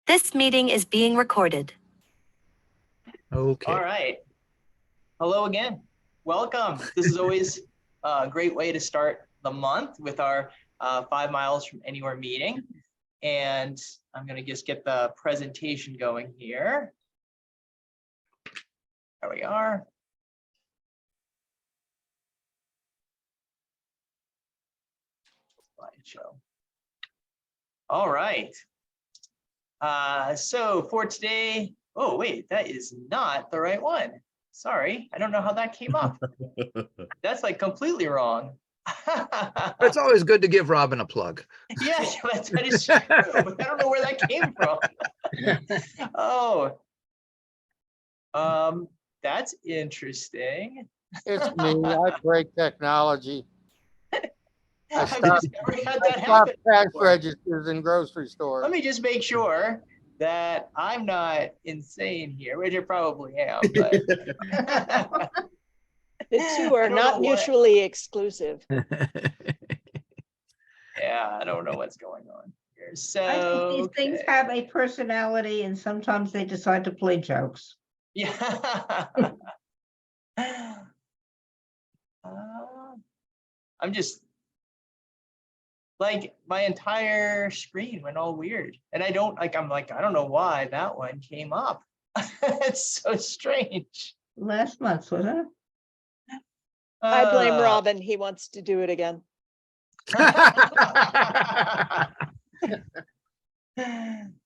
This meeting is being recorded. Okay. All right. Hello again. Welcome. This is always a great way to start the month with our 5 miles from anywhere meeting. And I'm going to just get the presentation going here. There we are. Slideshow. All right. So for today, oh wait, that is not the right one. Sorry, I don't know how that came up. That's like completely wrong. It's always good to give Robin a plug. Yeah, that is true, but I don't know where that came from. Oh, that's interesting. It's me. I break technology. I I've just never had that happen cash before. registers in grocery stores. Let me just make sure that I'm not insane here, which I probably am, but The two I are don't not know what- mutually exclusive. yeah, I don't know what's going on here. So I think these things okay. have a personality and sometimes they decide to play jokes. Yeah. I'm just like my entire screen went all weird, and I don't like. I'm like I don't know why that one came up. It's so strange. Last month, wasn't it? I blame Uh, Robin. He wants to do it again.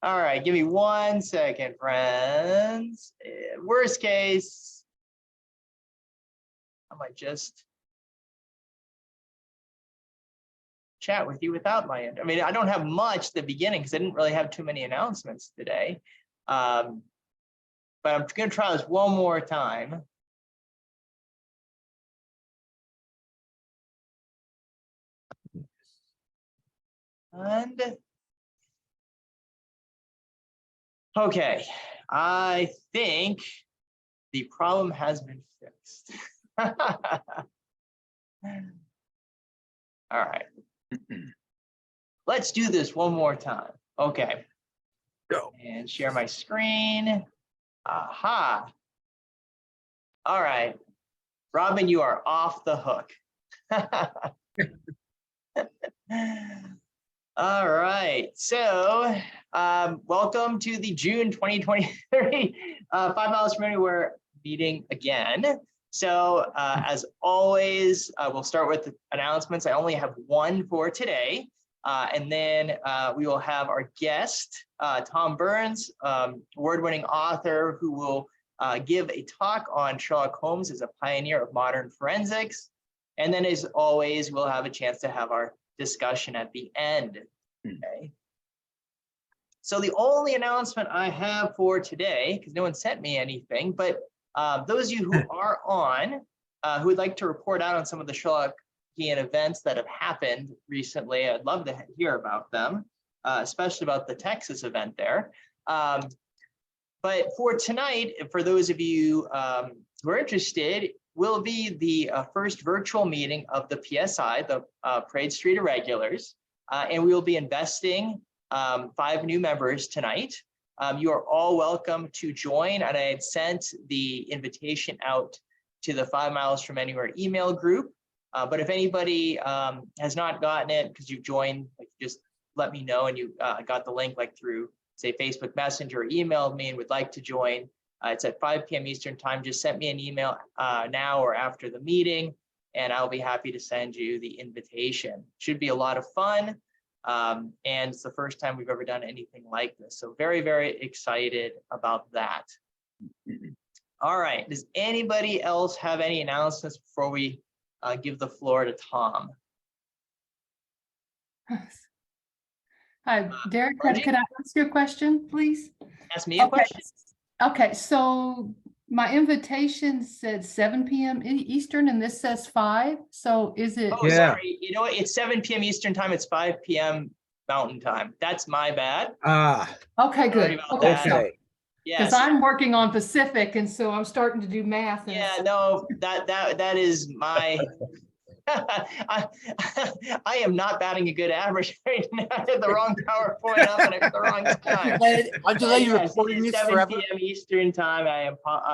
All right, give me 1 second, friends. Worst case, I might just chat with you without my end. I mean, I don't have much at the beginning because I didn't really have too many announcements today. But I'm going to try this one more time. And okay, I think the problem has been fixed. All right. Let's do this one more time. Okay. Go. And share my screen. Aha. All right. Robin, you are off the hook. All right. So welcome to the June 2023 5 Miles from Anywhere meeting again. So as always, we'll start with the announcements. I only have one for today. And then we will have our guest, Tom Burns, award-winning author who will give a talk on Sherlock Holmes as a pioneer of modern forensics. And then as always, we'll have a chance to have our discussion at the end. Okay. So the only announcement I have for today, because no one sent me anything, but those of you who are on, who would like to report out on some of the Sherlockian events that have happened recently, I'd love to hear about them, especially about the Texas event there. But for tonight, for those of you who are interested, will be the first virtual meeting of the PSI, the Parade Street Irregulars, and we will be investing 5 new members tonight. You are all welcome to join, and I had sent the invitation out to the 5 Miles from Anywhere email group. But if anybody has not gotten it because you've joined, like, just let me know and you got the link like through, say, Facebook Messenger, or emailed me and would like to join. It's at 5 p.m. Eastern time. Just send me an email now or after the meeting, and I'll be happy to send you the invitation. Should be a lot of fun. And it's the first time we've ever done anything like this. So very, very excited about that. All right. Does anybody else have any announcements before we give the floor to Tom? Hi, Derek, Margie? could I ask you a question, please? Ask me a question. Okay, so my invitation said 7 p.m. Eastern and this says 5. So is it? Oh, Yeah. sorry. You know what? It's 7 p.m. Eastern time. It's 5 p.m. Mountain time. That's my bad. Okay, Sorry good. about Okay, that. so Yes. because I'm working on Pacific and so I'm starting to do math. And Yeah, no, that is my I am not batting a good average right now. I had the wrong PowerPoint up and at the wrong time. I'll delay you Yes, recording it is this 7 forever. p.m. Eastern time. I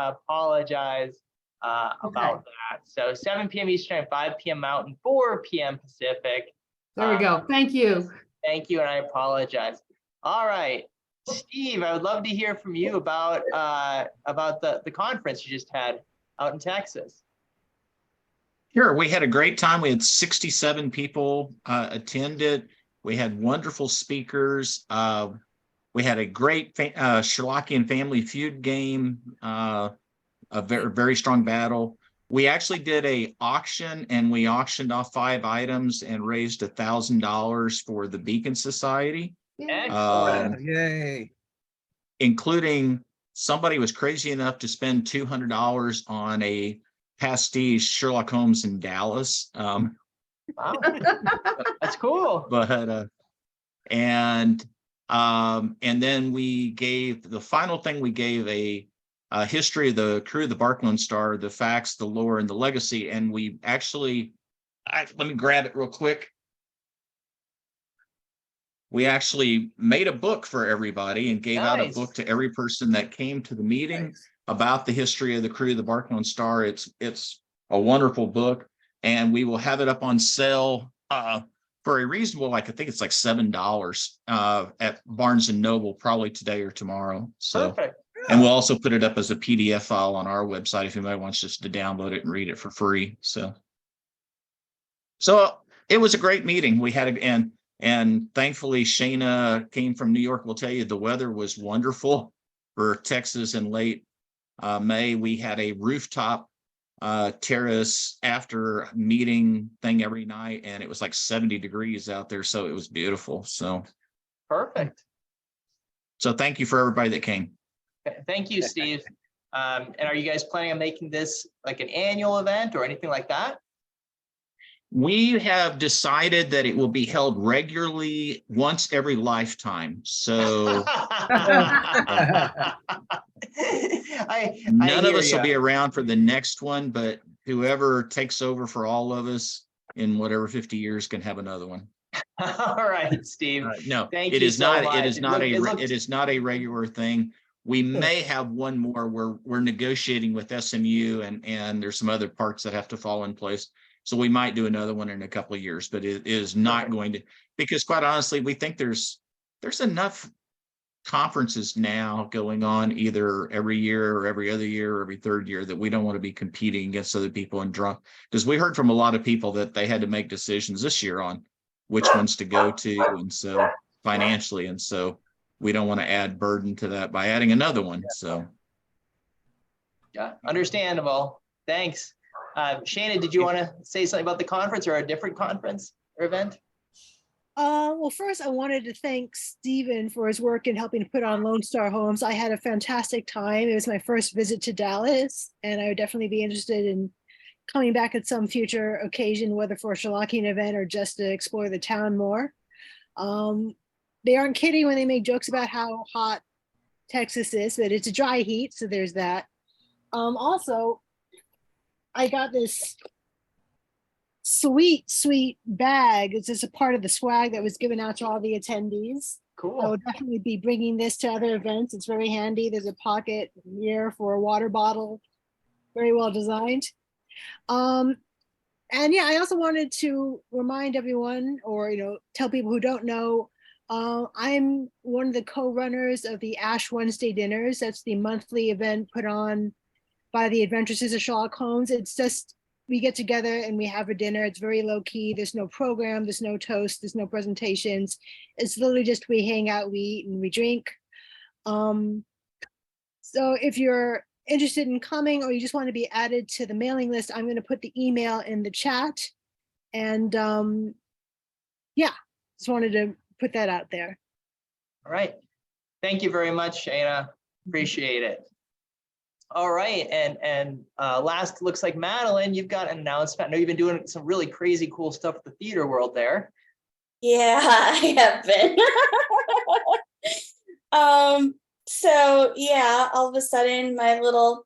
apologize about that. So 7 p.m. Eastern, 5 p.m. Mountain, 4 p.m. Pacific. There we go. Thank you. Thank you, and I apologize. All right, Steve, I would love to hear from you about the conference you just had out in Texas. Sure, we had a great time. We had 67 people attend it. We had wonderful speakers. We had a great Sherlockian Family Feud game, a very, very strong battle. We actually did a auction, and we auctioned off 5 items and raised $1,000 for the Beacon Society, Excellent. Yay. including somebody was crazy enough to spend $200 on a pastiche Sherlock Holmes in Dallas. Wow, that's cool. But and then we gave the final thing, we gave a history of the crew of the Bark Lone Star, the facts, the lore, and the legacy. And we actually, let me grab it real quick. We actually made a book for everybody and gave out a book to every person that came to the meeting about the history of the crew of the Bark Lone Star. It's a wonderful book, and we will have it up on sale for a reasonable, I think it's like $7 at Barnes and Noble, probably today or tomorrow. So, perfect. And we'll also put it up as a PDF file on our website if anybody wants just to download it and read it for free. So it was a great meeting. We had and thankfully Shayna came from New York. Will tell you the weather was wonderful for Texas in late May. We had a rooftop terrace after meeting thing every night, and it was like 70 degrees out there, so it was beautiful. So perfect. So thank you for everybody that came. Thank you, Steve. And are you guys planning on making this like an annual event or anything like that? We have decided that it will be held regularly once every lifetime. So none of us will be around for the next one, but whoever takes over for all of us in whatever 50 years can have another one. All right, Steve. No, it is not. It is not it is not a regular thing. We may have one more. We're negotiating with SMU, and there's some other parts that have to fall in place. So we might do another one in a couple of years, but it is not going to, because quite honestly, we think there's enough conferences now going on either every year or every other year or every third year that we don't want to be competing against other people and drunk. Because we heard from a lot of people that they had to make decisions this year on which ones to go to, and so financially, and so we don't want to add burden to that by adding another one. So yeah, understandable. Thanks. Shana, did you want to say something about the conference or a different conference or event? Well, first I wanted to thank Stephen for his work in helping to put on Lone Star Homes. I had a fantastic time. It was my first visit to Dallas, and I would definitely be interested in coming back at some future occasion, whether for a Sherlockian event or just to explore the town more. They aren't kidding when they make jokes about how hot Texas is, but it's a dry heat, so there's that. Also, I got this sweet bag. It's just a part of the swag that was given out to all the attendees. Cool. I will definitely be bringing this to other events. It's very handy. There's a pocket here for a water bottle. Very well designed. And yeah, I also wanted to remind everyone, or tell people who don't know, I'm one of the co-runners of the Ash Wednesday dinners. That's the monthly event put on by the Adventures of Sherlock Holmes. It's just, we get together and we have a dinner. It's very low key. There's no program, there's no toast, there's no presentations. It's literally just we hang out, we eat, and we drink. So if you're interested in coming or you just want to be added to the mailing list, I'm going to put the email in the chat. And yeah, just wanted to put that out there. All right. Thank you very much, Shana. Appreciate it. All right, and last, looks like Madeline, you've got an announcement. I know you've been doing some really crazy cool stuff with the theater world there. Yeah, I have been. So yeah, all of a sudden my little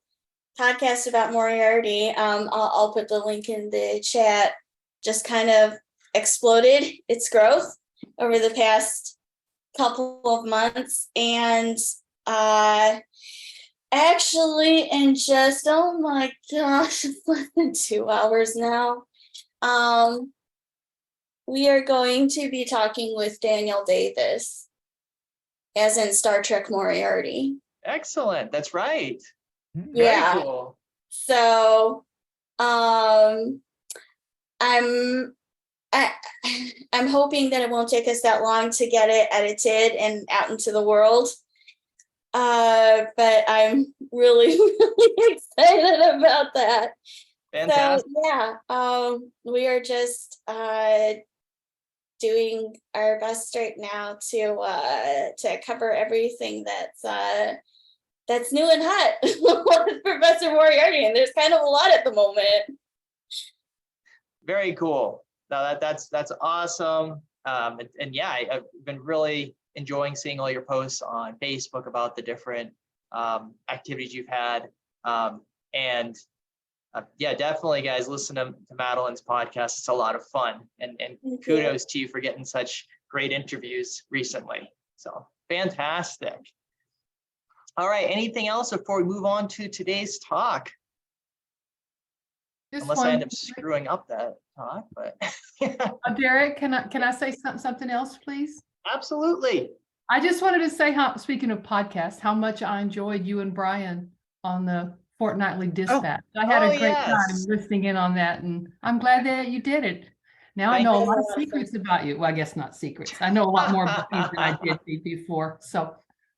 podcast about Moriarty, I'll put the link in the chat. just kind of exploded its growth over the past couple of months. And actually, in just, oh my gosh, it's less than 2 hours now. We are going to be talking with Daniel Davis, as in Star Trek Moriarty. Excellent. That's right. Yeah. Very cool. So, I'm hoping that it won't take us that long to get it edited and out into the world. But I'm really, really excited about that. Fantastic. So yeah, we are just doing our best right now to cover everything that's new and hot with Professor Moriarty, and there's kind of a lot at the moment. Very cool. No, that's awesome. And yeah, I've been really enjoying seeing all your posts on Facebook about the different activities you've had. And yeah, definitely, guys, listen to Madeline's podcast. It's a lot of fun. And kudos to you for getting such great interviews recently. So fantastic. All right. Anything else before we move on to today's talk? Just Unless I end one- up screwing up that talk, but Derek, can I say something else, please? absolutely. I just wanted to say how, speaking of podcasts, how much I enjoyed you and Brian on the Fortnightly Dispatch. I had a great time Yes. listening in on that, and I'm glad that you did it. Now I Thank know a you. lot of secrets about you. Well, I guess not secrets. I know a lot more about you than I did before. So,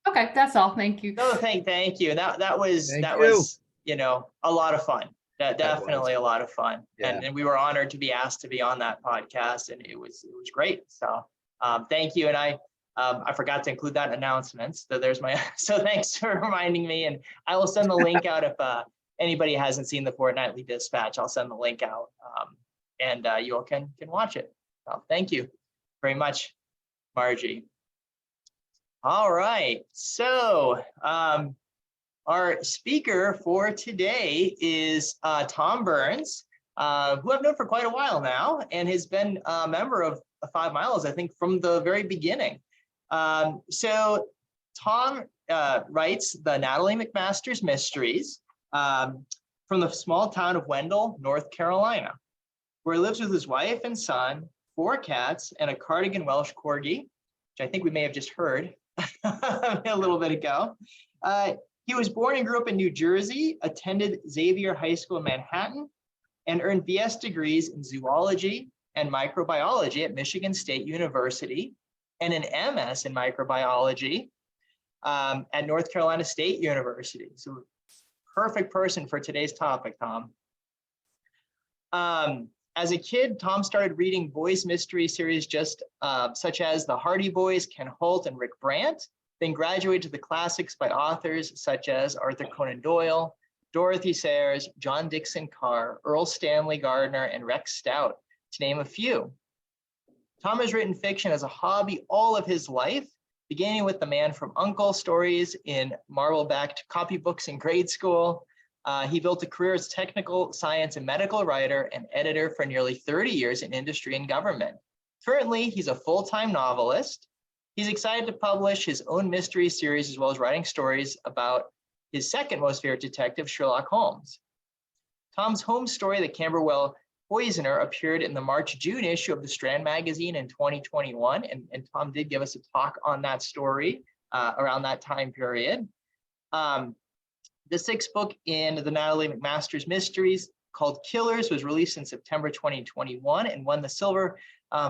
okay, that's all. Thank you. No, thank you. That was Thank that you. was, you know, a lot of fun. Definitely a lot of fun. Yeah. And we were honored to be asked to be on that podcast, and it was great. So thank you. And I forgot to include that in announcements. So there's my so thanks for reminding me. And I will send the link out if anybody hasn't seen the Fortnightly Dispatch. I'll send the link out, and you all can watch it. So thank you very much, Margie. All right. So our speaker for today is Tom Burns, who I've known for quite a while now and has been a member of 5 Miles, I think, from the very beginning. So Tom writes the Natalie McMaster's Mysteries from the small town of Wendell, North Carolina, where he lives with his wife and son, 4 cats, and a Cardigan Welsh Corgi, which I think we may have just heard a little bit ago. He was born and grew up in New Jersey, attended Xavier High School in Manhattan, and earned BS degrees in zoology and microbiology at Michigan State University, and an MS in microbiology at North Carolina State University. So perfect person for today's topic, Tom. As a kid, Tom started reading boys' mystery series just such as The Hardy Boys, Ken Holt, and Rick Brandt, then graduated to the classics by authors such as Arthur Conan Doyle, Dorothy Sayers, John Dixon Carr, Earl Stanley Gardner, and Rex Stout, to name a few. Tom has written fiction as a hobby all of his life, beginning with The Man from U.N.C.L.E. stories in marble-backed copybooks in grade school. He built a career as technical science and medical writer and editor for nearly 30 years in industry and government. Currently, he's a full-time novelist. He's excited to publish his own mystery series as well as writing stories about his second most favorite detective, Sherlock Holmes. Tom's home story, The Camberwell Poisoner, appeared in the March-June issue of the Strand magazine in 2021, and Tom did give us a talk on that story around that time period. The 6th book in the Natalie McMaster's Mysteries, called Killers, was released in September 2021 and won the Silver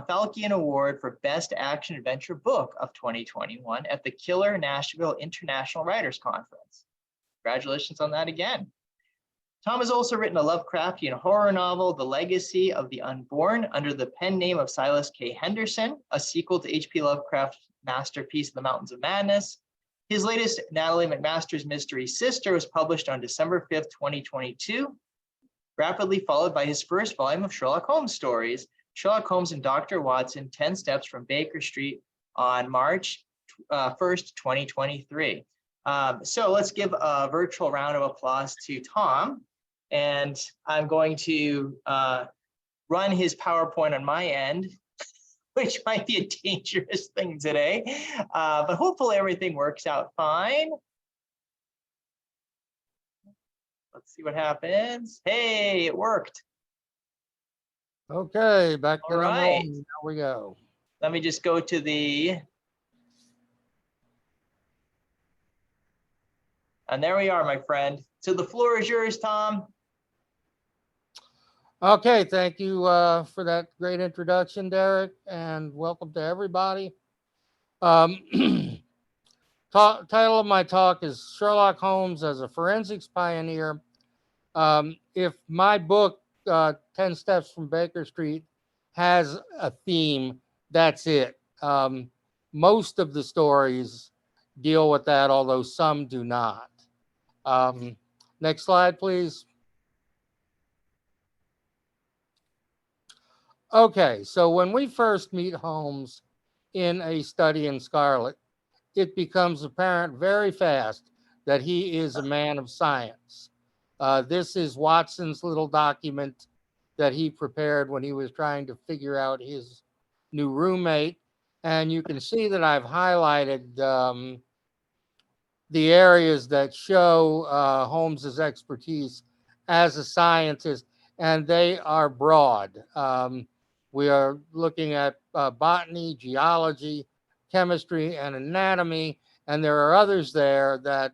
Falcon Award for Best Action Adventure Book of 2021 at the Killer Nashville International Writers Conference. Congratulations on that again. Tom has also written a Lovecraftian horror novel, The Legacy of the Unborn, under the pen name of Silas K. Henderson, a sequel to H.P. Lovecraft's masterpiece, The Mountains of Madness. His latest Natalie McMaster's Mystery Sister was published on December 5th, 2022, rapidly followed by his first volume of Sherlock Holmes stories, Sherlock Holmes and Dr. Watson, 10 Steps from Baker Street, on March 1st, 2023. So let's give a virtual round of applause to Tom. And I'm going to run his PowerPoint on my end, which might be a dangerous thing today, but hopefully everything works out fine. Let's see what happens. Hey, it worked. Okay, back to All number right. one. Here we go. Let me just go to the, and there we are, my friend. So the floor is yours, Tom. Okay, thank you for that great introduction, Derek, and welcome to everybody. Title of my talk is Sherlock Holmes as a Forensics Pioneer. If my book, 10 Steps from Baker Street, has a theme, that's it. Most of the stories deal with that, although some do not. Next slide, please. Okay, so when we first meet Holmes in A Study in Scarlet, it becomes apparent very fast that he is a man of science. This is Watson's little document that he prepared when he was trying to figure out his new roommate. And you can see that I've highlighted the areas that show Holmes's expertise as a scientist, and they are broad. We are looking at botany, geology, chemistry, and anatomy, and there are others there that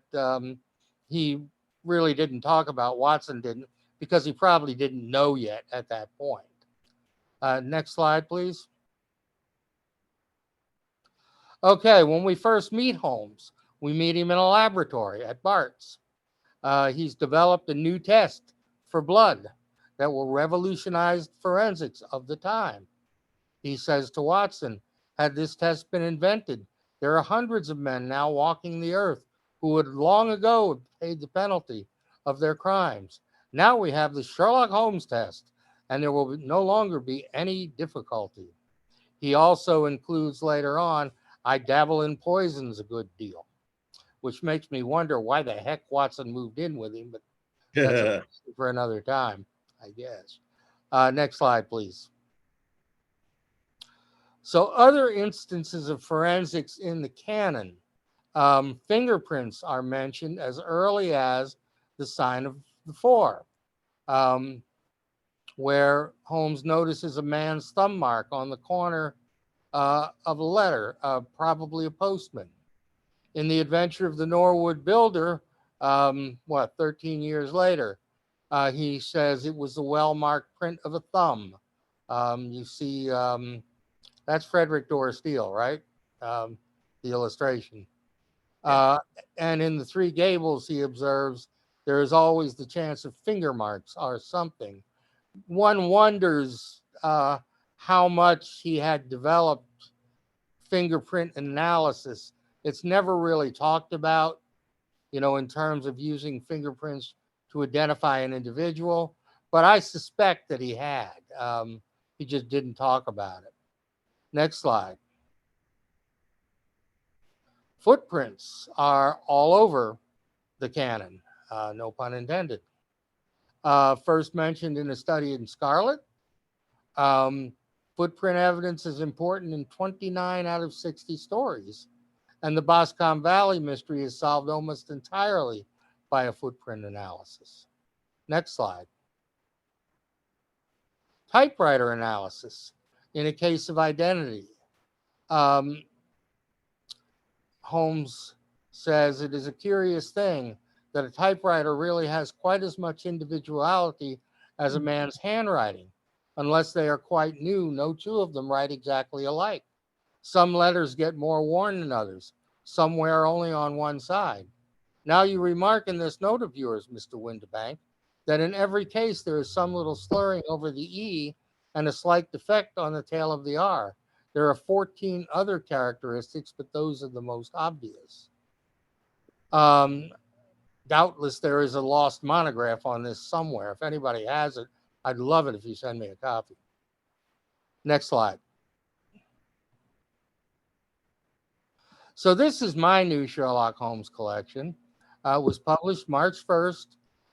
he really didn't talk about. Watson didn't, because he probably didn't know yet at that point. Next slide, please. Okay, when we first meet Holmes, we meet him in a laboratory at Bart's. He's developed a new test for blood that will revolutionize forensics of the time. He says to Watson, had this test been invented, there are hundreds of men now walking the earth who would long ago have paid the penalty of their crimes. Now we have the Sherlock Holmes test, and there will no longer be any difficulty. He also includes later on, I dabble in poisons a good deal, which makes me wonder why the heck Watson moved in with him, but that's for another time, I guess. Next slide, please. So other instances of forensics in the canon, fingerprints are mentioned as early as the sign of the four, where Holmes notices a man's thumb mark on the corner of a letter, probably a postman. In The Adventure of the Norwood Builder, 13 years later, he says it was a well-marked print of a thumb. You see, that's Frederick Dorr Steele, right? The illustration. And in The Three Gables, he observes there is always the chance of finger marks or something. One wonders how much he had developed fingerprint analysis. It's never really talked about, in terms of using fingerprints to identify an individual, but I suspect that he had. He just didn't talk about it. Next slide. Footprints are all over the canon, no pun intended. First mentioned in A Study in Scarlet. Footprint evidence is important in 29 out of 60 stories. And the Boscombe Valley mystery is solved almost entirely by a footprint analysis. Next slide. Typewriter analysis in a case of identity. Holmes says it is a curious thing that a typewriter really has quite as much individuality as a man's handwriting. Unless they are quite new, no two of them write exactly alike. Some letters get more worn than others. Some wear only on one side. Now you remark in this note of yours, Mr. Windebank, that in every case there is some little slurring over the E and a slight defect on the tail of the R. There are 14 other characteristics, but those are the most obvious. Doubtless there is a lost monograph on this somewhere. If anybody has it, I'd love it if you send me a copy. Next slide. So this is my new Sherlock Holmes collection. It was published March 1st,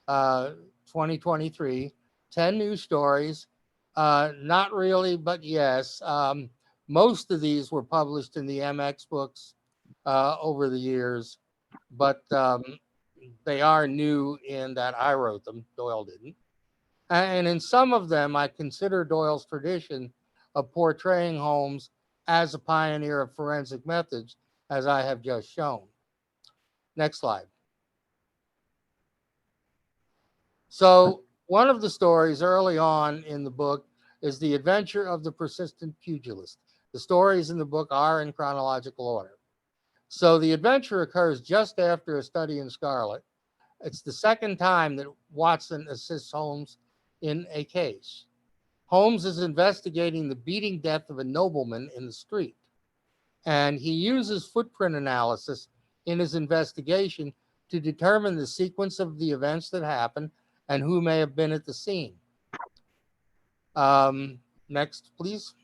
2023. 10 new stories. Not really, but yes. Most of these were published in the MX books over the years, but they are new in that I wrote them. Doyle didn't. And in some of them, I consider Doyle's tradition of portraying Holmes as a pioneer of forensic methods, as I have just shown. Next slide. So one of the stories early on in the book is The Adventure of the Persistent Pugilist. The stories in the book are in chronological order. So the adventure occurs just after A Study in Scarlet. It's the second time that Watson assists Holmes in a case. Holmes is investigating the beating death of a nobleman in the street, and he uses footprint analysis in his investigation to determine the sequence of the events that happened and who may have been at the scene. Next, please.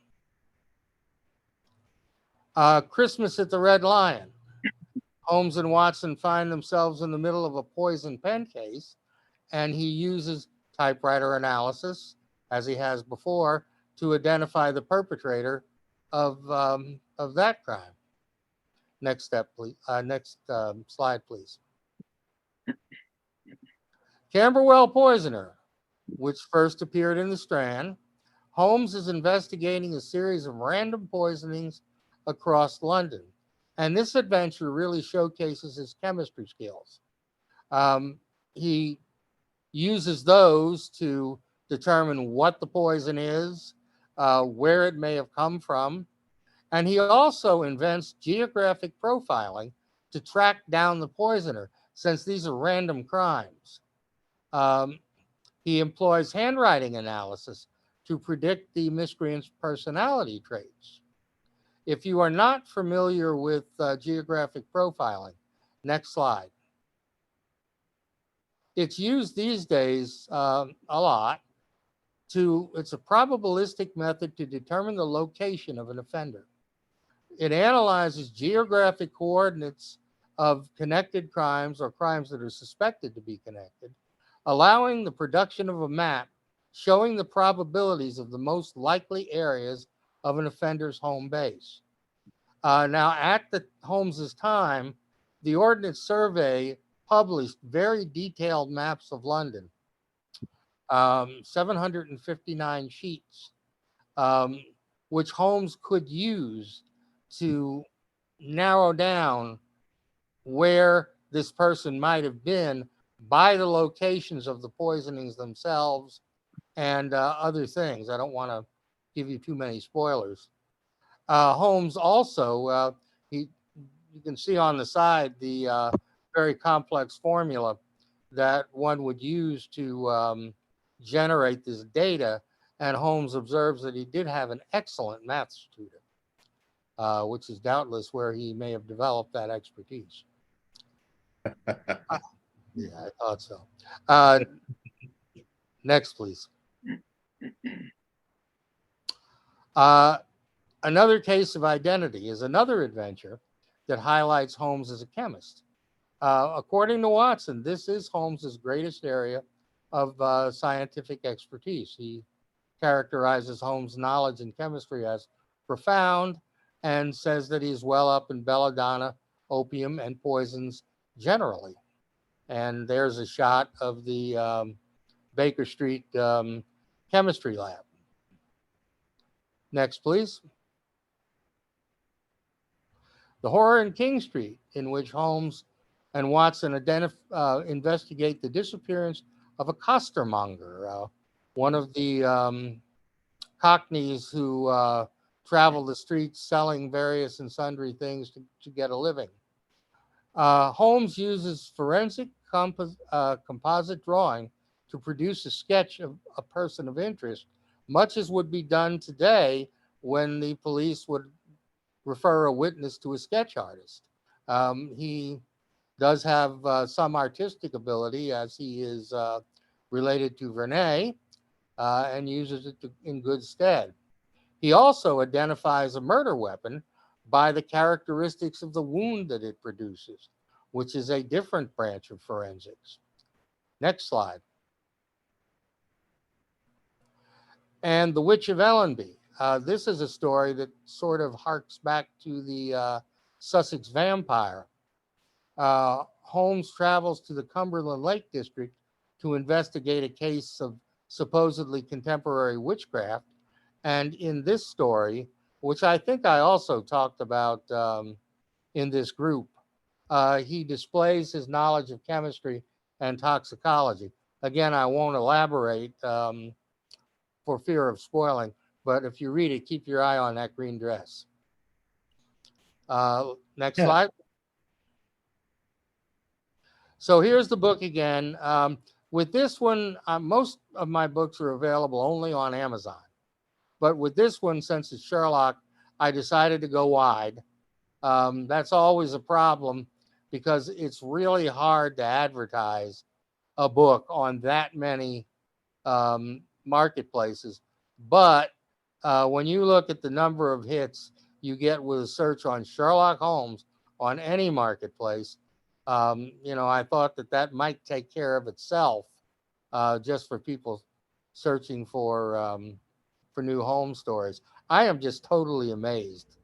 Christmas at the Red Lion. Holmes and Watson find themselves in the middle of a poison pen case, and he uses typewriter analysis, as he has before, to identify the perpetrator of that crime. Next step, please. Next slide, please. Camberwell Poisoner, which first appeared in the Strand. Holmes is investigating a series of random poisonings across London, and this adventure really showcases his chemistry skills. He uses those to determine what the poison is, where it may have come from, and he also invents geographic profiling to track down the poisoner, since these are random crimes. He employs handwriting analysis to predict the miscreant's personality traits. If you are not familiar with geographic profiling, next slide. It's used these days a lot. It's a probabilistic method to determine the location of an offender. It analyzes geographic coordinates of connected crimes or crimes that are suspected to be connected, allowing the production of a map showing the probabilities of the most likely areas of an offender's home base. Now, at Holmes's time, the Ordnance Survey published very detailed maps of London, 759 sheets, which Holmes could use to narrow down where this person might have been by the locations of the poisonings themselves and other things. I don't want to give you too many spoilers. Holmes also, you can see on the side the very complex formula that one would use to generate this data. And Holmes observes that he did have an excellent math student, which is doubtless where he may have developed that expertise. Yeah, I thought so. Next, please. Another case of identity is another adventure that highlights Holmes as a chemist. According to Watson, this is Holmes's greatest area of scientific expertise. He characterizes Holmes' knowledge in chemistry as profound and says that he's well up in belladonna, opium, and poisons generally. And there's a shot of the Baker Street chemistry lab. Next, please. The Horror in King Street, in which Holmes and Watson investigate the disappearance of a costermonger, one of the cockneys who travel the streets selling various and sundry things to get a living. Holmes uses forensic composite drawing to produce a sketch of a person of interest, much as would be done today when the police would refer a witness to a sketch artist. He does have some artistic ability, as he is related to Vernet, and uses it in good stead. He also identifies a murder weapon by the characteristics of the wound that it produces, which is a different branch of forensics. Next slide. and The Witch of Ellenby. This is a story that sort of harks back to the Sussex vampire. Holmes travels to the Cumberland Lake District to investigate a case of supposedly contemporary witchcraft. And in this story, which I think I also talked about in this group, he displays his knowledge of chemistry and toxicology. Again, I won't elaborate for fear of spoiling, but if you read it, keep your eye on that green dress. Next slide. So here's the book again. With this one, most of my books are available only on Amazon. But with this one, since it's Sherlock, I decided to go wide. That's always a problem because it's really hard to advertise a book on that many marketplaces. But when you look at the number of hits you get with a search on Sherlock Holmes on any marketplace, I thought that might take care of itself just for people searching for new Holmes stories. I am just totally amazed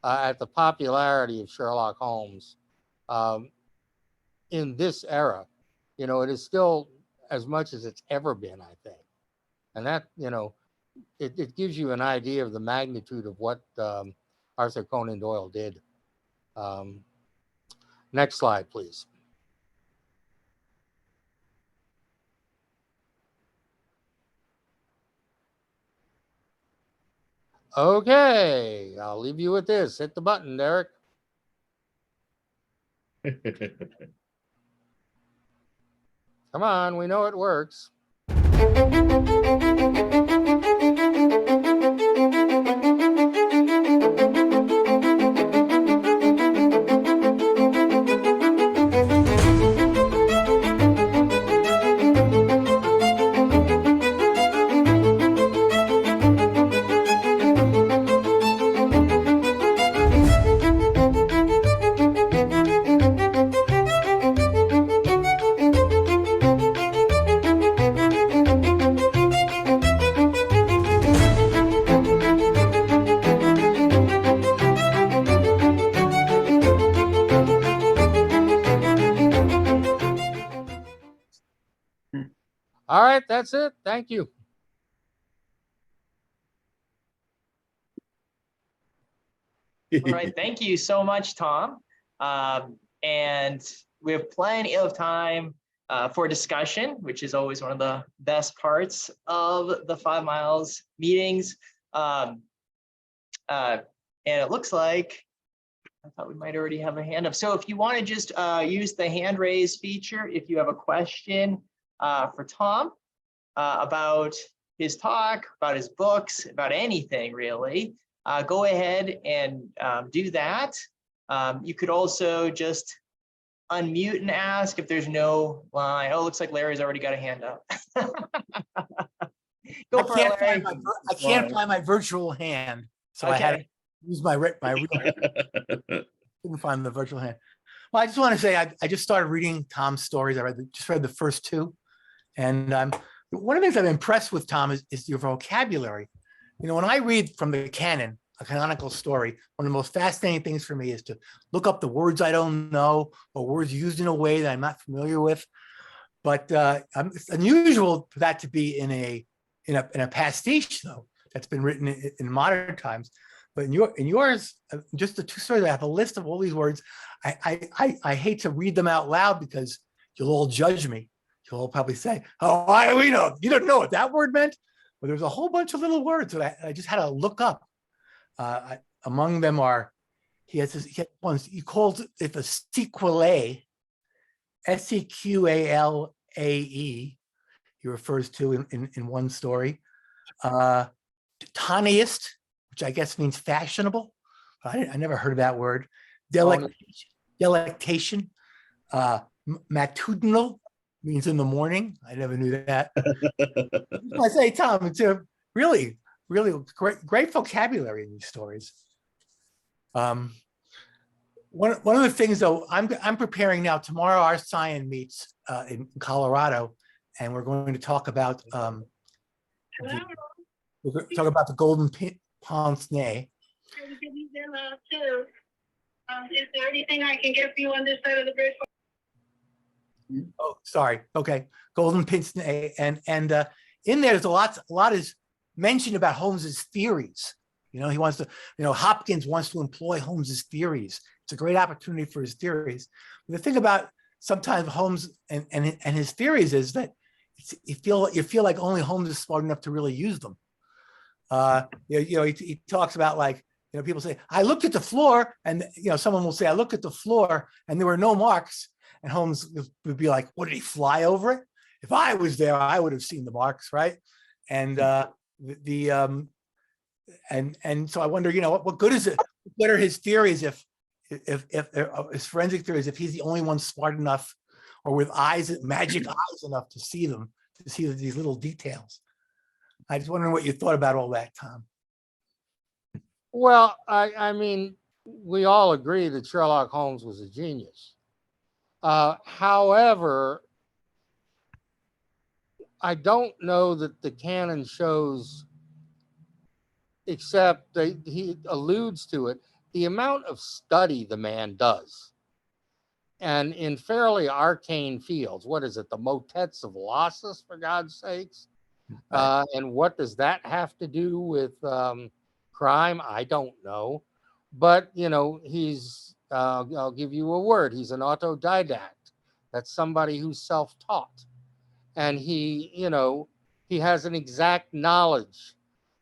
at the popularity of Sherlock Holmes in this era. It is still as much as it's ever been, I think. And that, it gives you an idea of the magnitude of what Arthur Conan Doyle did. Next slide, please. Okay, I'll leave you with this. Hit the button, Derek. Come on, we know it works. All right, that's it. Thank you. All right, thank you so much, Tom. And we have plenty of time for discussion, which is always one of the best parts of the 5 Miles meetings. And it looks like, I thought we might already have a hand up. So if you want to just use the hand raise feature, if you have a question for Tom about his talk, about his books, about anything really, go ahead and do that. You could also just unmute and ask if there's no line. Oh, it looks like Larry's already got a hand up. Go for it, Larry. I can't find my virtual hand, so Okay. I had to use my real. Couldn't find the virtual hand. Well, I just want to say I just started reading Tom's stories. I just read the first 2, and one of the things I'm impressed with, Tom, is your vocabulary. When I read from the canon, a canonical story, one of the most fascinating things for me is to look up the words I don't know or words used in a way that I'm not familiar with. But it's unusual for that to be in a pastiche, though, that's been written in modern times. But in yours, just the 2 stories, I have a list of all these words. I hate to read them out loud because you'll all judge me. You'll all probably say, "Oh, we know you don't know what that word meant." But there's a whole bunch of little words that I just had to look up. Among them are, he calls it a sequelae, sequalae. He refers to in one story. Toniest, which I guess means fashionable. I never heard of that word. Delectation. Matutinal means in the morning. I never knew that. I say, Tom, it's a really great vocabulary in these stories. One of the things, though, I'm preparing now. Tomorrow, our Scion meets in Colorado, and we're going to talk about we're going to talk about the golden pince nez. Is there anything I can get for you on this side of the bridge? Oh, sorry. Okay, golden pince nez, and in there, there's a lot is mentioned about Holmes's theories. You know, he wants to, Hopkins wants to employ Holmes's theories. It's a great opportunity for his theories. But the thing about sometimes Holmes and his theories is that you feel like only Holmes is smart enough to really use them. He talks about, like, people say, I looked at the floor, and someone will say, I looked at the floor and there were no marks. And Holmes would be like, what, did he fly over it? If I was there, I would have seen the marks, right? And and so I wonder, what good is it? What are his theories if his forensic theories, if he's the only one smart enough or with magic eyes enough to see them, to see these little details? I just wondering what you thought about all that, Tom. Well, I mean, we all agree that Sherlock Holmes was a genius. However, I don't know that the canon shows, except that he alludes to it, the amount of study the man does. And in fairly arcane fields, what is it, the motets of Lossus, for God's sakes? And what does that have to do with crime? I don't know. But, he's, I'll give you a word, he's an autodidact. That's somebody who's self-taught. And he has an exact knowledge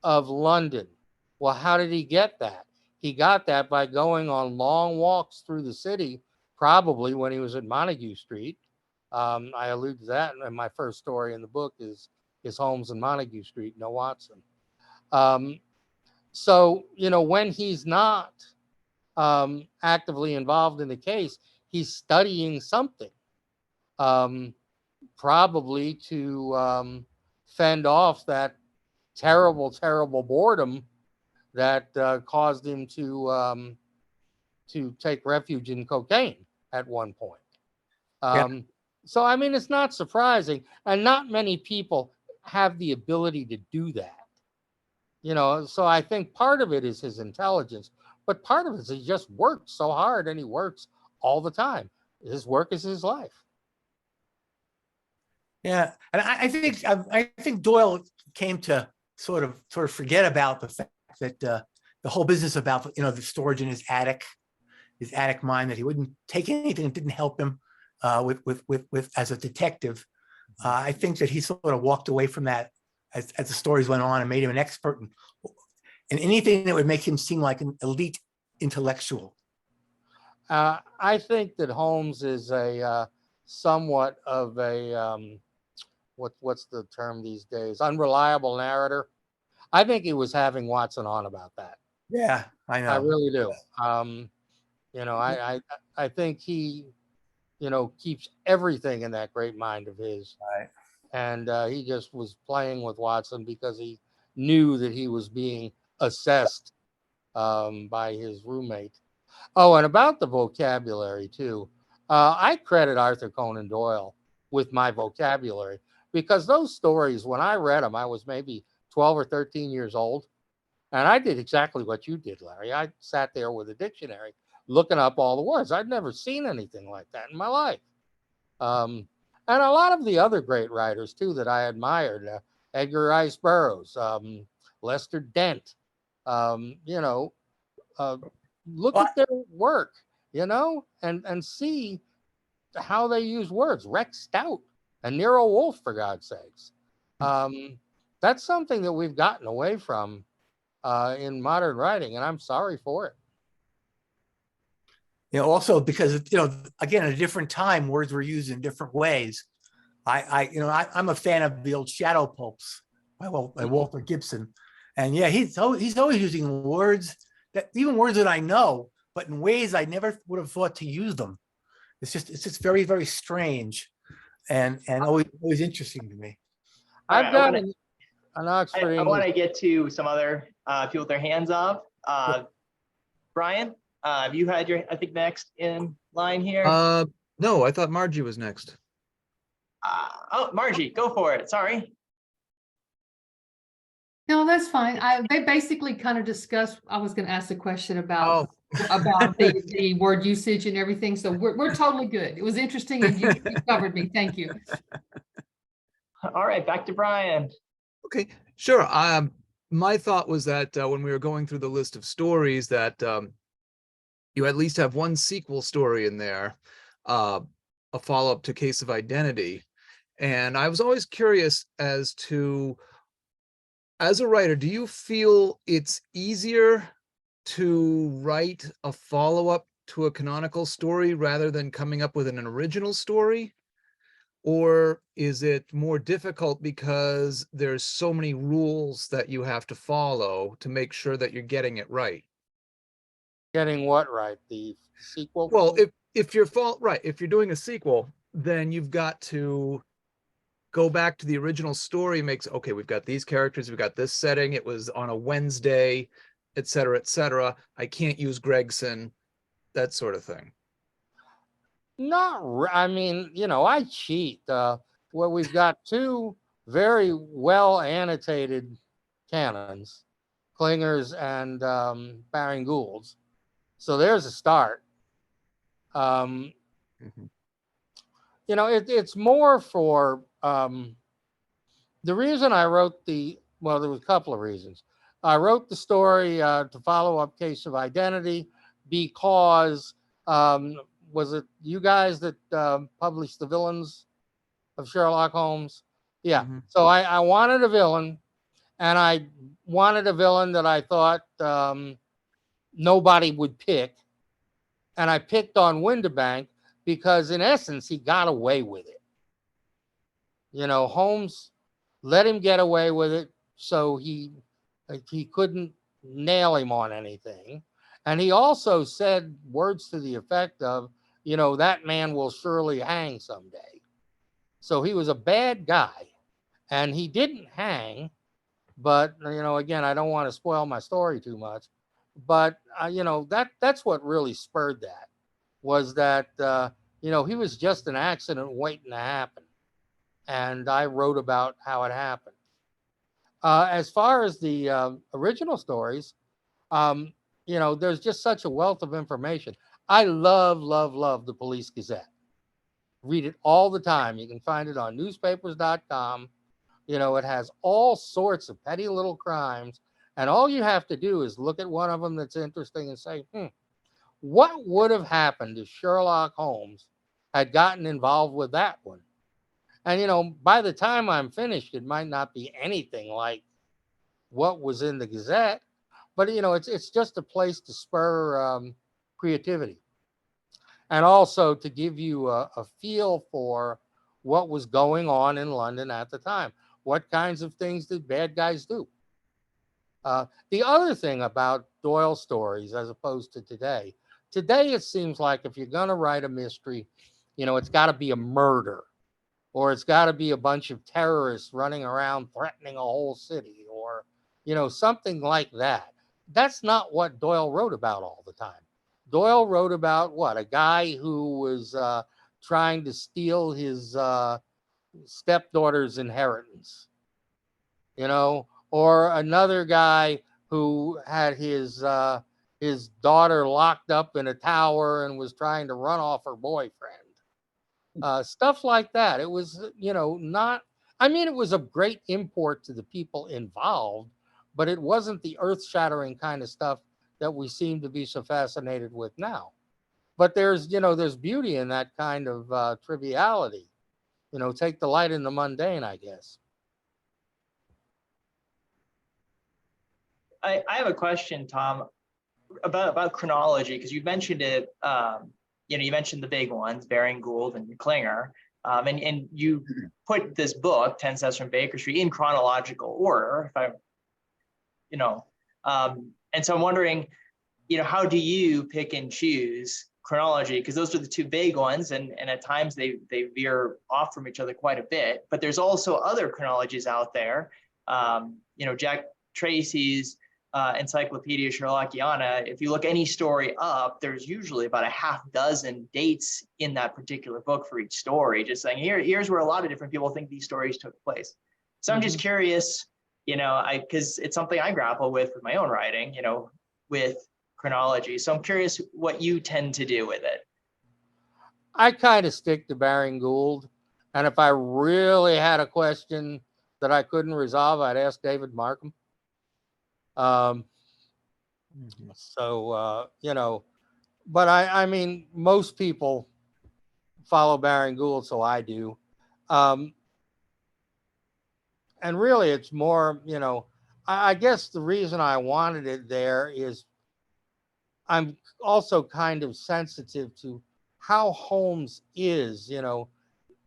of London. Well, how did he get that? He got that by going on long walks through the city, probably when he was at Montague Street. I allude to that in my first story in the book is Holmes and Montague Street, no Watson. So, when he's not actively involved in the case, he's studying something, probably to fend off that terrible, terrible boredom that caused him to take refuge in cocaine at one point. So, I mean, it's not surprising, and not many people have the ability to do that. So I think part of it is his intelligence, but part of it is he just works so hard, and he works all the time. His work is his life. Yeah, and I think Doyle came to sort of forget about the fact that the whole business about the storage in his attic mind, that he wouldn't take anything that didn't help him with as a detective. I think that he sort of walked away from that as the stories went on and made him an expert in anything that would make him seem like an elite intellectual. I think that Holmes is a somewhat of a what's the term these days? Unreliable narrator. I think he was having Watson on about that. Yeah, I know. I really do. I think he, keeps everything in that great mind of his. Right. And he just was playing with Watson because he knew that he was being assessed by his roommate. Oh, and about the vocabulary too. I credit Arthur Conan Doyle with my vocabulary, because those stories, when I read them, I was maybe 12 or 13 years old. And I did exactly what you did, Larry. I sat there with a dictionary looking up all the words. I'd never seen anything like that in my life. And a lot of the other great writers, too, that I admired, Edgar Rice Burroughs, Lester Dent, look at their work, and see how they use words. Rex Stout and Nero Wolfe, for God's sakes. That's something that we've gotten away from in modern writing, and I'm sorry for it. Also because, again, at a different time, words were used in different ways. I'm a fan of the old Shadow Pulps by Walter Gibson. And yeah, he's always using words that I know, but in ways I never would have thought to use them. It's just very, very strange and always interesting to me. I've got an Oxford. I want to get to some other people with their hands up. Brian, have you had your, I think, next in line here? No, I thought Margie was next. Oh, Margie, go for it. Sorry. No, that's fine. They basically kind of discussed, I was gonna ask a question Oh, about the word usage and everything, so we're totally good. It was interesting and you covered me. Thank you. All right, back to Brian. okay, sure. My thought was that when we were going through the list of stories, that you at least have one sequel story in there, a follow-up to Case of Identity. And I was always curious as to, as a writer, do you feel it's easier to write a follow-up to a canonical story rather than coming up with an original story? Or is it more difficult because there's so many rules that you have to follow to make sure that you're getting it right? Getting what right? The sequel? Well, if you're if you're doing a sequel, then you've got to go back to the original story, makes, okay, we've got these characters, we've got this setting, it was on a Wednesday, et cetera, et cetera. I can't use Gregson, that sort of thing. I mean, I cheat. Well, we've got two very well annotated canons, Klingers and Baring Gould's. So there's a start. It's more for the reason I wrote well, there was a couple of reasons. I wrote the story to follow up Case of Identity because was it you guys that published the villains of Sherlock Holmes? Yeah. So I wanted a villain, and I wanted a villain that I thought nobody would pick. And I picked on Windibank because, in essence, he got away with it. Holmes let him get away with it, so he couldn't nail him on anything. And he also said words to the effect of, that man will surely hang someday. So he was a bad guy, and he didn't hang. But, again, I don't want to spoil my story too much. But, that's what really spurred that, was that, he was just an accident waiting to happen. And I wrote about how it happened. As far as the original stories, there's just such a wealth of information. I love, love, love the Police Gazette. Read it all the time. You can find it on newspapers.com. It has all sorts of petty little crimes. And all you have to do is look at one of them that's interesting and say, what would have happened if Sherlock Holmes had gotten involved with that one? And, by the time I'm finished, it might not be anything like what was in the Gazette, but, it's just a place to spur creativity. And also to give you a feel for what was going on in London at the time. What kinds of things did bad guys do? The other thing about Doyle stories, as opposed to today it seems like if you're going to write a mystery, it's got to be a murder, or it's got to be a bunch of terrorists running around threatening a whole city, or, something like that. That's not what Doyle wrote about all the time. Doyle wrote about what? A guy who was trying to steal his stepdaughter's inheritance, or another guy who had his daughter locked up in a tower and was trying to run off her boyfriend. Stuff like that. It was, it was of great import to the people involved, but it wasn't the earth-shattering kind of stuff that we seem to be so fascinated with now. But there's beauty in that kind of triviality. Take delight in the mundane, I guess. I have a question, Tom, about chronology, because you mentioned it. You mentioned the big ones, Baring Gould and Klinger, and you put this book, 10 Steps from Baker Street, in chronological order. And so I'm wondering, how do you pick and choose chronology? Because those are the two big ones, and at times they veer off from each other quite a bit. But there's also other chronologies out there. Jack Tracy's Encyclopedia Sherlockiana, if you look any story up, there's usually about a half dozen dates in that particular book for each story, just saying here's where a lot of different people think these stories took place. So I'm just curious, because it's something I grapple with my own writing, with chronology. So I'm curious what you tend to do with it. I kind of stick to Baring Gould. And if I really had a question that I couldn't resolve, I'd ask David Markham. But I mean, most people follow Baring Gould, so I do. And really, it's more, I guess the reason I wanted it there is I'm also kind of sensitive to how Holmes is,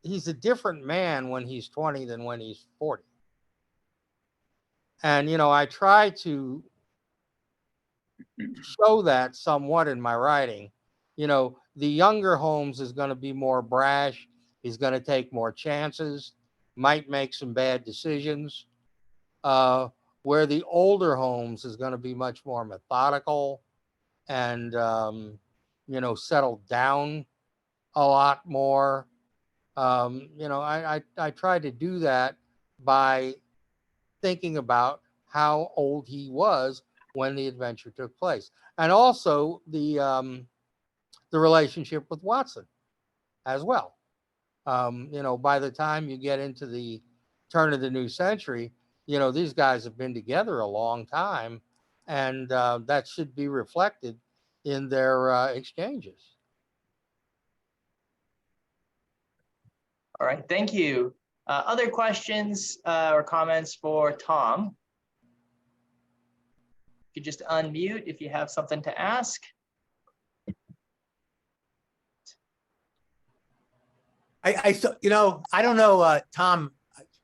he's a different man when he's 20 than when he's 40. And, I try to show that somewhat in my writing. The younger Holmes is going to be more brash. He's going to take more chances, might make some bad decisions. Where the older Holmes is going to be much more methodical and, settled down a lot more. I try to do that by thinking about how old he was when the adventure took place, and also the relationship with Watson as well. By the time you get into the turn of the new century, these guys have been together a long time, and that should be reflected in their exchanges. All right, thank you. Other questions or comments for Tom? You could just unmute if you have something to ask. I don't know, Tom,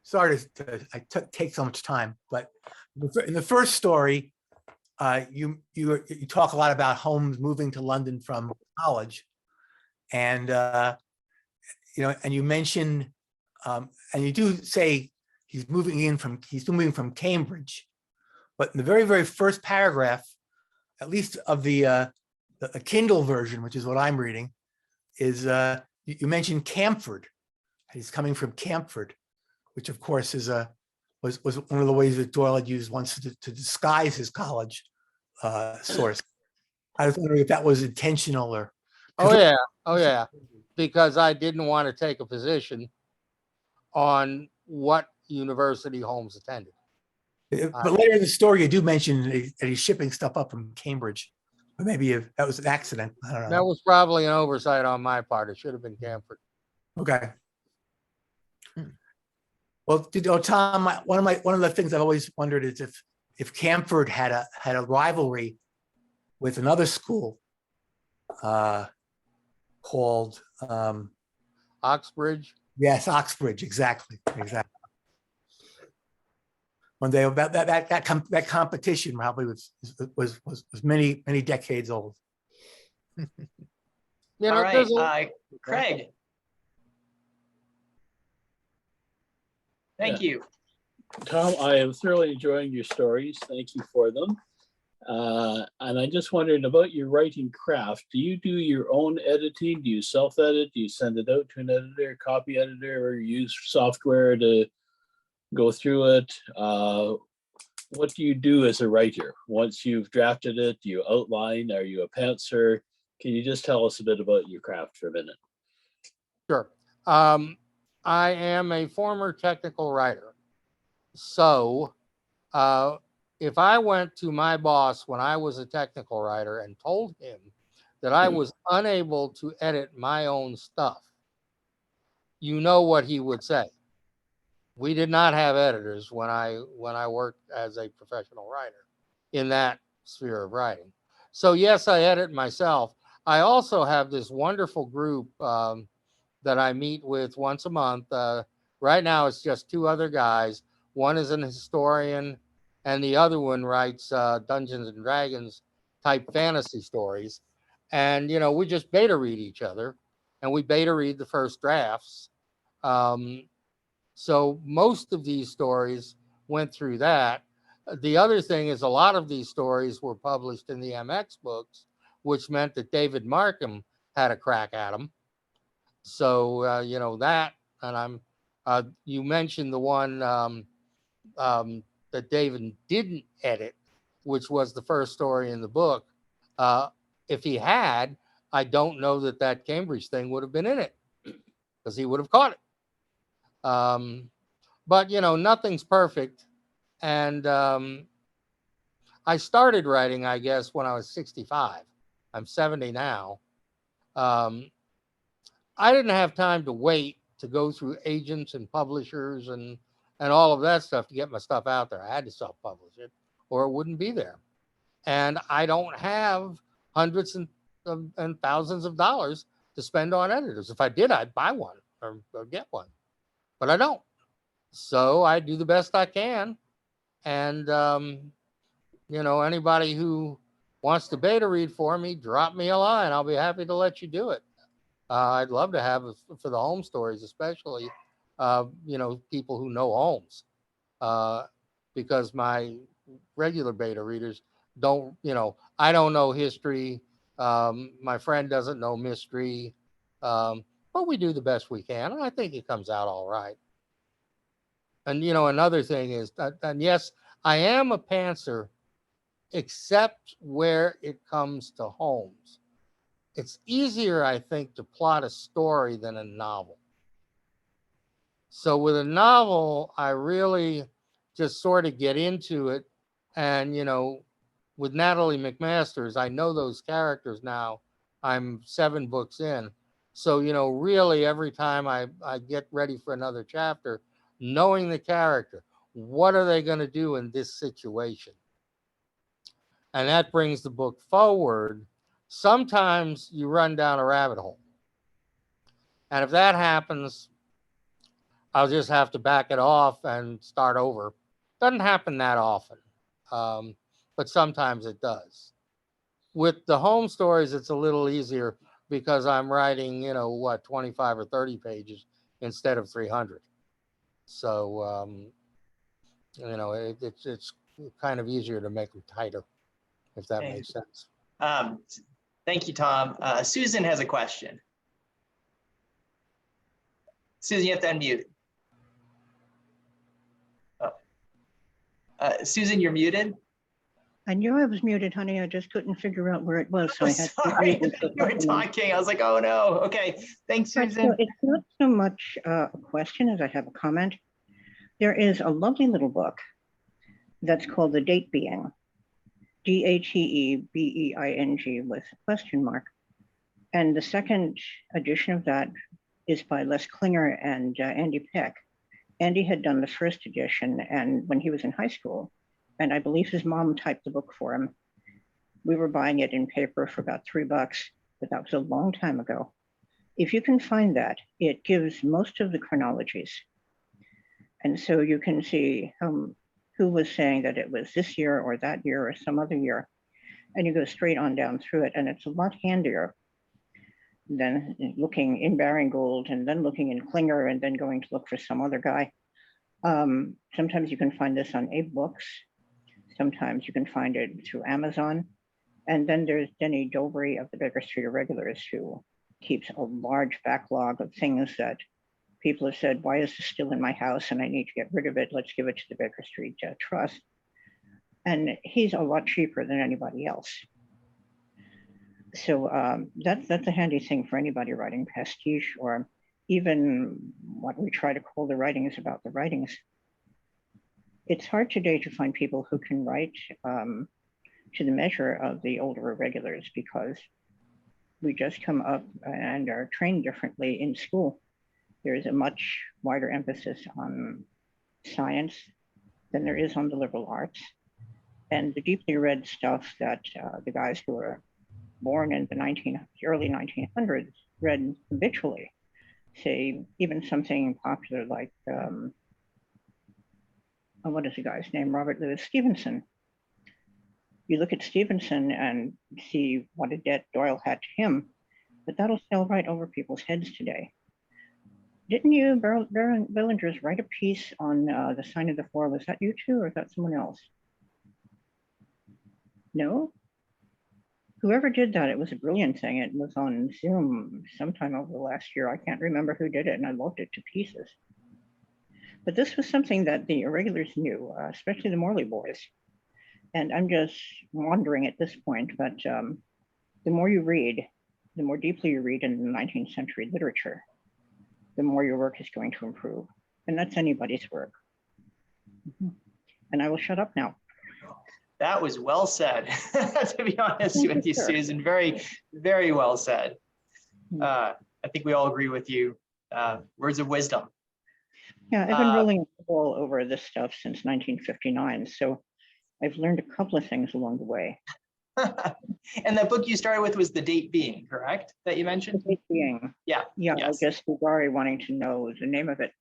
sorry to take so much time, but in the first story, you talk a lot about Holmes moving to London from college, and and you mentioned, and you do say he's moving from Cambridge, but in the very, very first paragraph, at least of the Kindle version, which is what I'm reading, is you mentioned Camford. He's coming from Camford, which of course was one of the ways that Doyle had used once to disguise his college source. I was wondering if that was intentional or. Oh yeah, because I didn't want to take a position on what university Holmes attended. But later in the story, you do mention that he's shipping stuff up from Cambridge. Or maybe that was an accident. I don't know. That was probably an oversight on my part. It should have been Camford. Okay. Well, Tom, one of the things I've always wondered is if Camford had a rivalry with another school called Oxbridge. Yes, Oxbridge, exactly. One day that competition probably was many decades old. All right, Craig. Thank you. Tom, I am thoroughly enjoying your stories. Thank you for them. And I just wondered about your writing craft. Do you do your own editing? Do you self-edit? Do you send it out to an editor, copy editor, or use software to go through it? What do you do as a writer? Once you've drafted it, do you outline? Are you a pantser? Can you just tell us a bit about your craft for a minute? Sure. I am a former technical writer. So if I went to my boss when I was a technical writer and told him that I was unable to edit my own stuff, you know what he would say. We did not have editors when I worked as a professional writer in that sphere of writing. So yes, I edit myself. I also have this wonderful group that I meet with once a month. Right now, it's just two other guys. One is an historian, and the other one writes Dungeons and Dragons type fantasy stories. And, we just beta read each other, and we beta read the first drafts. So most of these stories went through that. The other thing is a lot of these stories were published in the MX books, which meant that David Markham had a crack at them. So, that, and you mentioned the one that David didn't edit, which was the first story in the book. If he had, I don't know that that Cambridge thing would have been in it because he would have caught it. But, you know, nothing's perfect. And I started writing, I guess, when I was 65. I'm 70 now. I didn't have time to wait to go through agents and publishers and all of that stuff to get my stuff out there. I had to self-publish it or it wouldn't be there. And I don't have hundreds and thousands of dollars to spend on editors. If I did, I'd buy one or get one, but I don't. So I do the best I can. And, you know, anybody who wants to beta read for me, drop me a line. I'll be happy to let you do it. I'd love to have, for the Holmes stories, especially, you know, people who know Holmes, because my regular beta readers don't, you know, I don't know history. My friend doesn't know mystery, but we do the best we can. And I think it comes out all right. And, you know, another thing is that, and yes, I am a pantser, except where it comes to Holmes. It's easier, I think, to plot a story than a novel. So with a novel, I really just sort of get into it. And, you know, with Natalie McMasters, I know those characters now. I'm 7 books in. So, you know, really every time I get ready for another chapter, knowing the character, what are they going to do in this situation? And that brings the book forward. Sometimes you run down a rabbit hole. And if that happens, I'll just have to back it off and start over. Doesn't happen that often, but sometimes it does. With the home stories, it's a little easier because I'm writing, you know, what, 25 or 30 pages instead of 300. So, you know, it's kind of easier to make them tighter, if that makes sense. Thank you, Tom. Susan has a question. Susan, you have to unmute. Oh. Susan, you're muted. I knew I was muted, honey. I just couldn't figure out where it was. So I had Sorry, you were talking. I was like, oh no. Okay, thanks, Susan. So it's not so much a question as I have a comment. There is a lovely little book that's called The Date Being, DATEBEING with a question mark. And the second edition of that is by Les Klinger and Andy Peck. Andy had done the first edition, and when he was in high school, and I believe his mom typed the book for him. We were buying it in paper for about $3, but that was a long time ago. If you can find that, it gives most of the chronologies. And so you can see who was saying that it was this year or that year or some other year. And you go straight on down through it. And it's a lot handier than looking in Baring-Gould and then looking in Klinger and then going to look for some other guy. Sometimes you can find this on Abe Books. Sometimes you can find it through Amazon. And then there's Denny Dobry of the Baker Street Irregulars, who keeps a large backlog of things that people have said, why is this still in my house and I need to get rid of it? Let's give it to the Baker Street Trust. And he's a lot cheaper than anybody else. So that's a handy thing for anybody writing pastiche, or even what we try to call the writings about the writings. It's hard today to find people who can write to the measure of the older irregulars, because we just come up and are trained differently in school. There's a much wider emphasis on science than there is on the liberal arts. And the deeply read stuff that the guys who were born in the early 1900s read habitually, say even something popular like, what is the guy's name? Robert Louis Stevenson. You look at Stevenson and see what a debt Doyle had to him, but that'll sail right over people's heads today. Didn't you, Billingers, write a piece on the Sign of the Four? Was that you two or is that someone else? No? Whoever did that, it was a brilliant thing. It was on Zoom sometime over the last year. I can't remember who did it, and I loved it to pieces. But this was something that the irregulars knew, especially the Morley boys. And I'm just wondering at this point, but the more you read, the more deeply you read in the 19th century literature, the more your work is going to improve. And that's anybody's work. And I will shut up now. That was well said, to be honest with you, Susan. Very, very well said. I think we all agree with you. Words of wisdom. Yeah, I've been rolling the ball over this stuff since 1959. So I've learned a couple of things along the way. And that book you started with was The Date Being, correct? That you mentioned? The Date Being. Yeah. Yeah, Yes. I guess Gary wanting to know the name of it.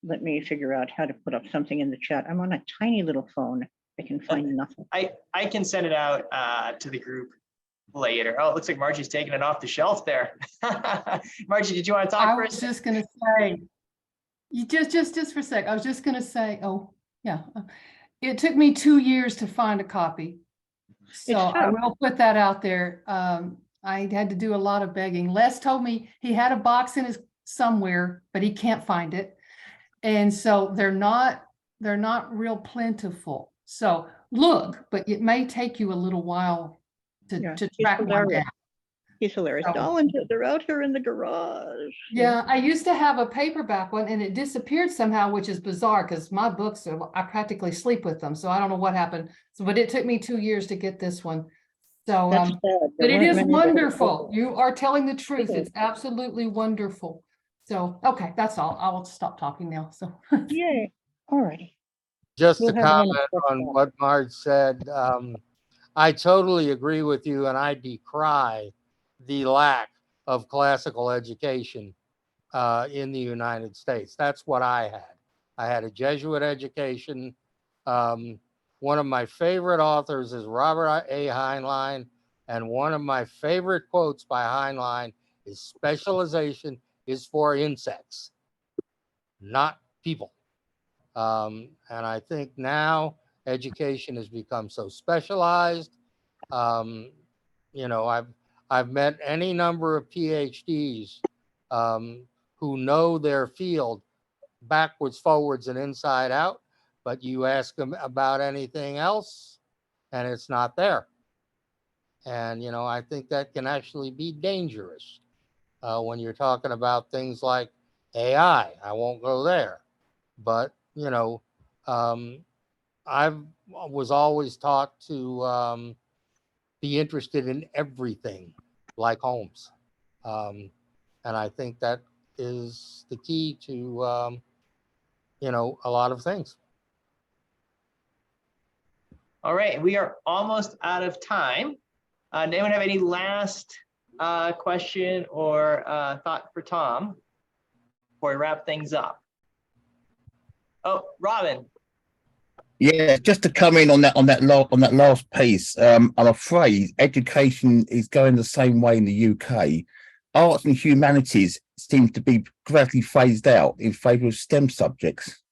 Let me figure out how to put up something in the chat. I'm on a tiny little phone. I can find nothing. I can send it out to the group later. Oh, it looks like Margie's taking it off the shelf there. Margie, did you want to talk I first? was just gonna say, you just for a sec, I was just gonna say, oh, yeah. It took me 2 years to find a copy. So I tough. will put that out there. I had to do a lot of begging. Les told me he had a box in his somewhere, but he can't find it. And so they're not real plentiful. So look, but it may take you a little while to track one down. He's hilarious. So- Darling, they're out here in the garage. Yeah, I used to have a paperback one and it disappeared somehow, which is bizarre because my books I practically sleep with them. So I don't know what happened. So, but it took me 2 years to get this one. So, That's sad. There but it weren't is many that- wonderful. You are telling the truth. It is. It's absolutely wonderful. So, okay, that's all. I will stop talking now. So, Yay. All righty. Just We'll to have it on comment the on book. what Marge said, I totally agree with you, and I decry the lack of classical education in the United States. That's what I had. I had a Jesuit education. One of my favorite authors is Robert A. Heinlein, and one of my favorite quotes by Heinlein is specialization is for insects, not people. And I think now education has become so specialized. You know, I've met any number of PhDs who know their field backwards, forwards, and inside out, but you ask them about anything else, and it's not there. And, you know, I think that can actually be dangerous when you're talking about things like AI. I won't go there. But, you know, I was always taught to be interested in everything like Holmes. And I think that is the key to, you know, a lot of things. All right, we are almost out of time. Anyone have any last question or thought for Tom before we wrap things up? Oh, Robin. Yeah, just to come in on that last piece, I'm afraid education is going the same way in the UK. Arts and humanities seem to be gradually phased out in favour of STEM subjects,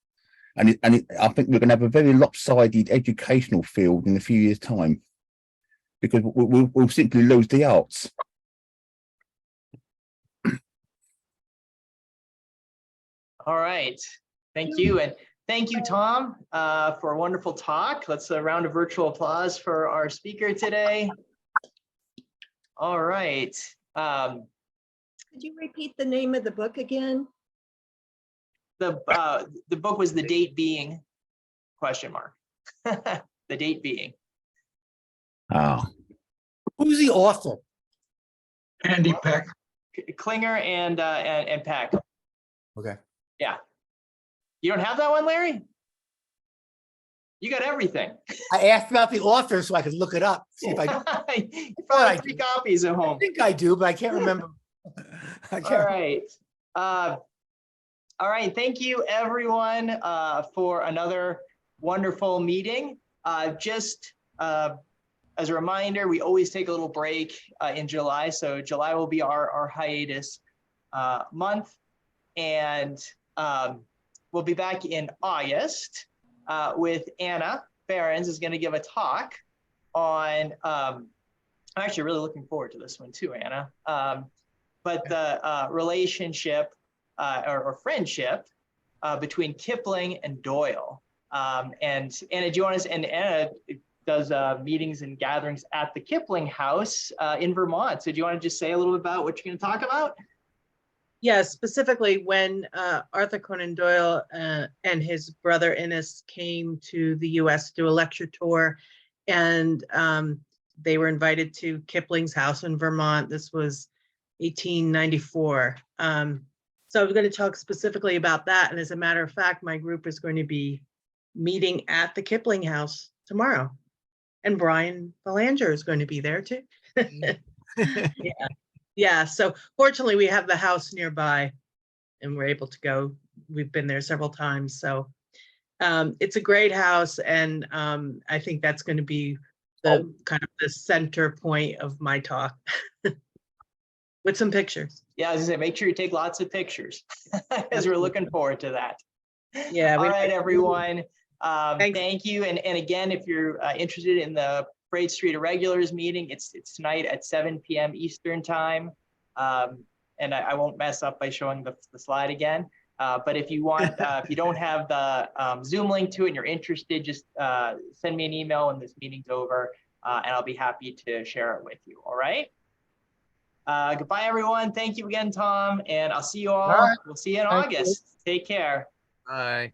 and I think we're going to have a very lopsided educational field in a few years' time because we'll simply lose the arts. All right, thank you. And thank you, Tom, for a wonderful talk. Let's a round of virtual applause for our speaker today. All right. Could you repeat the name of the book again? The book was The Date Being, ? The Date Being. Oh. Who's the author? Andy Peck. Klinger and Peck. Okay. Yeah. You don't have that one, Larry? You got everything. I asked about the author so I could look it up. See if I do. You probably have 3 copies at I home. think I do, but I can't remember. I can't. All right. Thank you, everyone, for another wonderful meeting. Just as a reminder, we always take a little break in July. So July will be our hiatus month. And we'll be back in August with Anna Behrens is going to give a talk on, I'm actually really looking forward to this one too, Anna. But the relationship or friendship between Kipling and Doyle. And Anna, do you want to, and Anna does meetings and gatherings at the Kipling House in Vermont. So do you want to just say a little bit about what you're going to talk about? Yes, specifically when Arthur Conan Doyle and his brother Innes came to the US to do a lecture tour, and they were invited to Kipling's house in Vermont. This was 1894. So I was going to talk specifically about that. And as a matter of fact, my group is going to be meeting at the Kipling house tomorrow. And Brian Belanger is going to be there too. Yeah. Yeah, so fortunately we have the house nearby and we're able to go. We've been there several times. So it's a great house. And I think that's going to be the kind of the center point of my talk with some pictures. Yeah, as I say, make sure you take lots of pictures as we're looking forward to that. Yeah. All right, everyone. Thank you. And again, if you're interested in the Parade Street Irregulars meeting, it's tonight at 7 p.m. Eastern time. And I won't mess up by showing the slide again. But if you want, if you don't have the Zoom link to it and you're interested, just send me an email when this meeting's over, and I'll be happy to share it with you. All right. Goodbye, everyone. Thank you again, Tom. And I'll see you all. All right. We'll see you in Thank you. August. Take care. Bye.